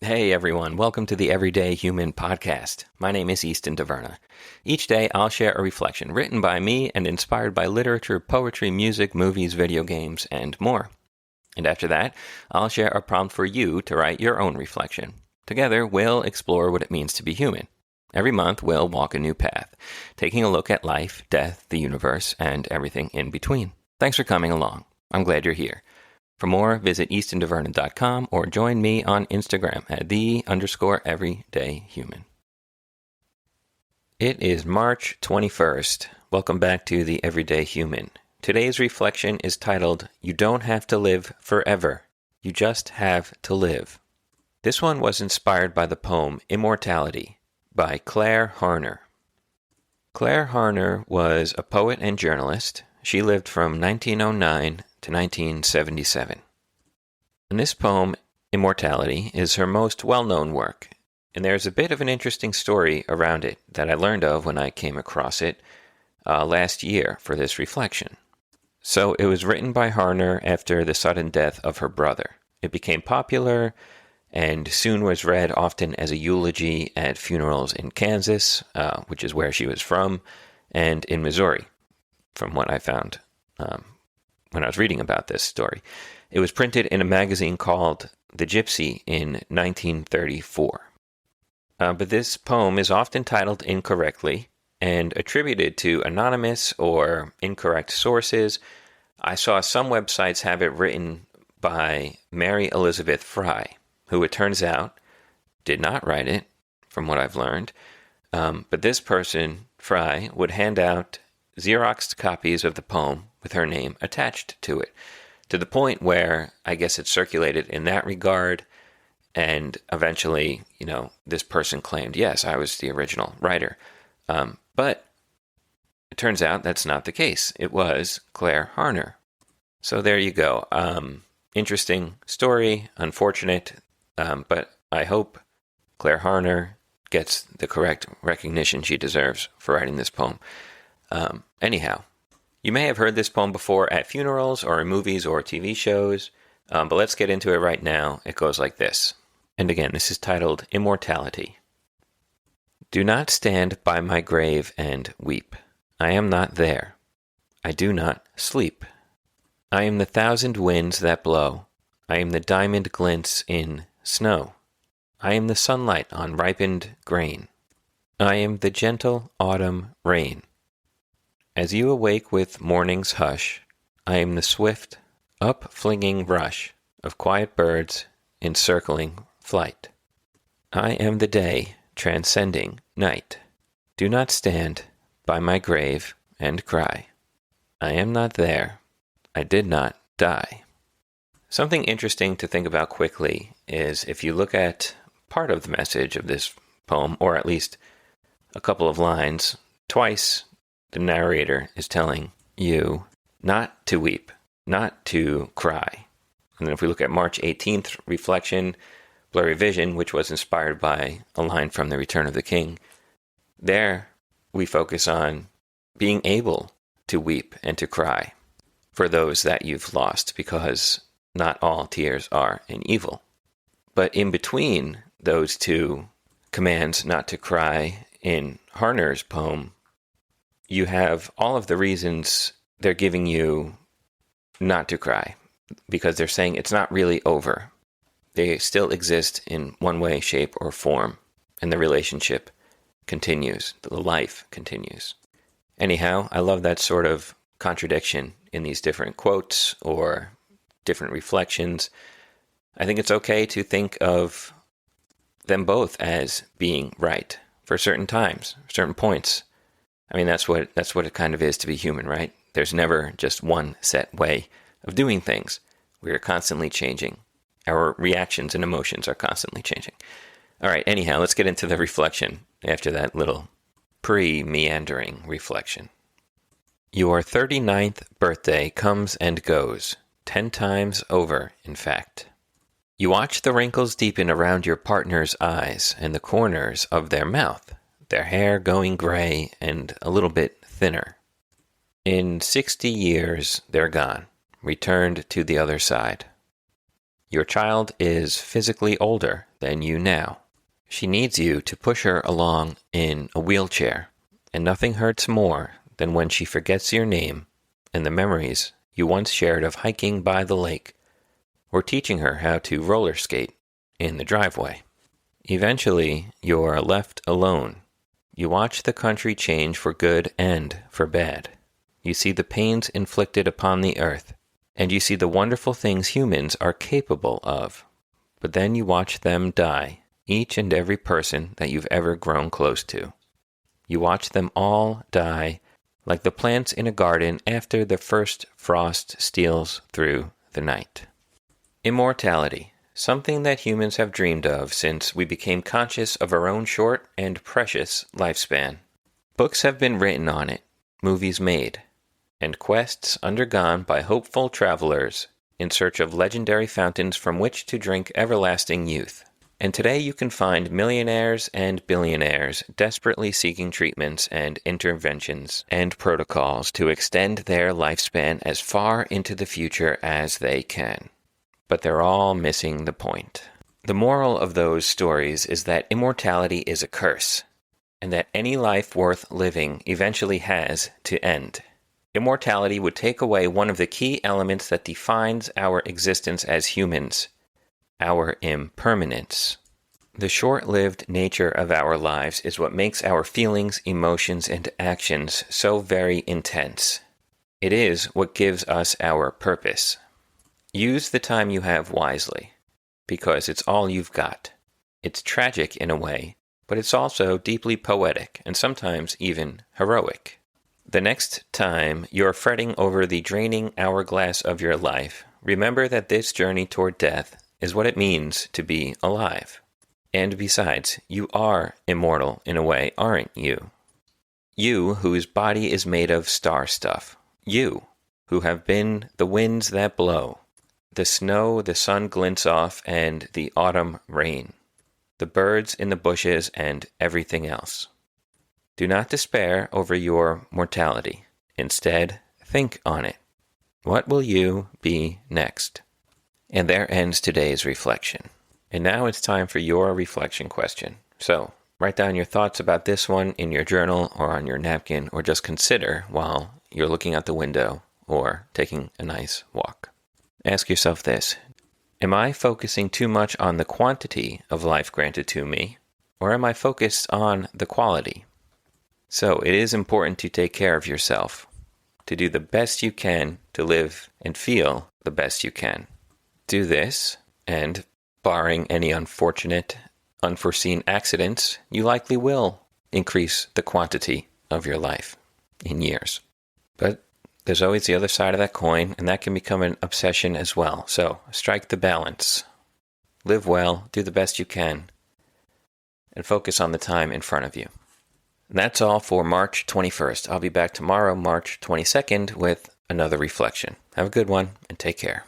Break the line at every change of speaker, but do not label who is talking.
Hey everyone, welcome to the Everyday Human podcast. My name is Easton Taverna. Each day I'll share a reflection written by me and inspired by literature, poetry, music, movies, video games, and more. And after that, I'll share a prompt for you to write your own reflection. Together, we'll explore what it means to be human. Every month, we'll walk a new path, taking a look at life, death, the universe, and everything in between. Thanks for coming along. I'm glad you're here. For more, visit eastontaverna.com or join me on Instagram at _everydayhuman. It is March 21st. Welcome back to the Everyday Human. Today's reflection is titled, You Don't Have to Live Forever. You Just Have to Live. This one was inspired by the poem Immortality by Clare Harner. Clare Harner was a poet and journalist. She lived from 1909 to 1977. And this poem, Immortality, is her most well-known work, and there's a bit of an interesting story around it that I learned of when I came across it last year for this reflection. So it was written by Harner after the sudden death of her brother. It became popular and soon was read often as a eulogy at funerals in Kansas, which is where she was from, and in Missouri, from what I found when I was reading about this story. It was printed in a magazine called The Gypsy in 1934. But this poem is often titled incorrectly and attributed to anonymous or incorrect sources. I saw some websites have it written by Mary Elizabeth Fry, who it turns out did not write it, from what I've learned. But this person, Fry, would hand out Xeroxed copies of the poem with her name attached to it, to the point where I guess it circulated in that regard, and eventually, this person claimed, yes, I was the original writer. But it turns out that's not the case. It was Clare Harner. So there you go. Interesting story, unfortunate, but I hope Clare Harner gets the correct recognition she deserves for writing this poem. Anyhow, you may have heard this poem before at funerals or in movies or TV shows, but let's get into it right now. It goes like this. And again, this is titled Immortality. Do not stand by my grave and weep. I am not there. I do not sleep. I am the thousand winds that blow. I am the diamond glints in snow. I am the sunlight on ripened grain. I am the gentle autumn rain. As you awake with morning's hush, I am the swift, up-flinging rush of quiet birds in circling flight. I am the day transcending night. Do not stand by my grave and cry. I am not there. I did not die. Something interesting to think about quickly is if you look at part of the message of this poem, or at least a couple of lines, twice the narrator is telling you not to weep, not to cry. And then if we look at March 18th reflection, Blurry Vision, which was inspired by a line from The Return of the King, there we focus on being able to weep and to cry for those that you've lost, because not all tears are an evil. But in between those two commands not to cry in Harner's poem, you have all of the reasons they're giving you not to cry, because they're saying it's not really over. They still exist in one way, shape, or form, and the relationship continues, the life continues. Anyhow, I love that sort of contradiction in these different quotes or different reflections. I think it's okay to think of them both as being right for certain times, certain points. I mean, that's what it kind of is to be human, right? There's never just one set way of doing things. We are constantly changing. Our reactions and emotions are constantly changing. All right, anyhow, let's get into the reflection after that little pre-meandering reflection. Your 39th birthday comes and goes, 10 times over, in fact. You watch the wrinkles deepen around your partner's eyes and the corners of their mouth, their hair going gray and a little bit thinner. In 60 years, they're gone, returned to the other side. Your child is physically older than you now. She needs you to push her along in a wheelchair, and nothing hurts more than when she forgets your name and the memories you once shared of hiking by the lake or teaching her how to roller skate in the driveway. Eventually, you're left alone. You watch the country change for good and for bad. You see the pains inflicted upon the earth, and you see the wonderful things humans are capable of. But then you watch them die, each and every person that you've ever grown close to. You watch them all die like the plants in a garden after the first frost steals through the night. Immortality, something that humans have dreamed of since we became conscious of our own short and precious lifespan. Books have been written on it, movies made, and quests undergone by hopeful travelers in search of legendary fountains from which to drink everlasting youth. And today you can find millionaires and billionaires desperately seeking treatments and interventions and protocols to extend their lifespan as far into the future as they can. But they're all missing the point. The moral of those stories is that immortality is a curse, and that any life worth living eventually has to end. Immortality would take away one of the key elements that defines our existence as humans, our impermanence. The short-lived nature of our lives is what makes our feelings, emotions, and actions so very intense. It is what gives us our purpose. Use the time you have wisely, because it's all you've got. It's tragic in a way, but it's also deeply poetic and sometimes even heroic. The next time you're fretting over the draining hourglass of your life, remember that this journey toward death is what it means to be alive. And besides, you are immortal in a way, aren't you? You whose body is made of star stuff. You who have been the winds that blow, the snow the sun glints off and the autumn rain, the birds in the bushes and everything else. Do not despair over your mortality. Instead, think on it. What will you be next? And there ends today's reflection. And now it's time for your reflection question. So, write down your thoughts about this one in your journal or on your napkin, or just consider while you're looking out the window or taking a nice walk. Ask yourself this: am I focusing too much on the quantity of life granted to me, or am I focused on the quality? So it is important to take care of yourself, to do the best you can to live and feel the best you can. Do this, and barring any unforeseen accidents, you likely will increase the quantity of your life in years. But there's always the other side of that coin, and that can become an obsession as well. So strike the balance. Live well, do the best you can, and focus on the time in front of you. And that's all for March 21st. I'll be back tomorrow, March 22nd, with another reflection. Have a good one, and take care.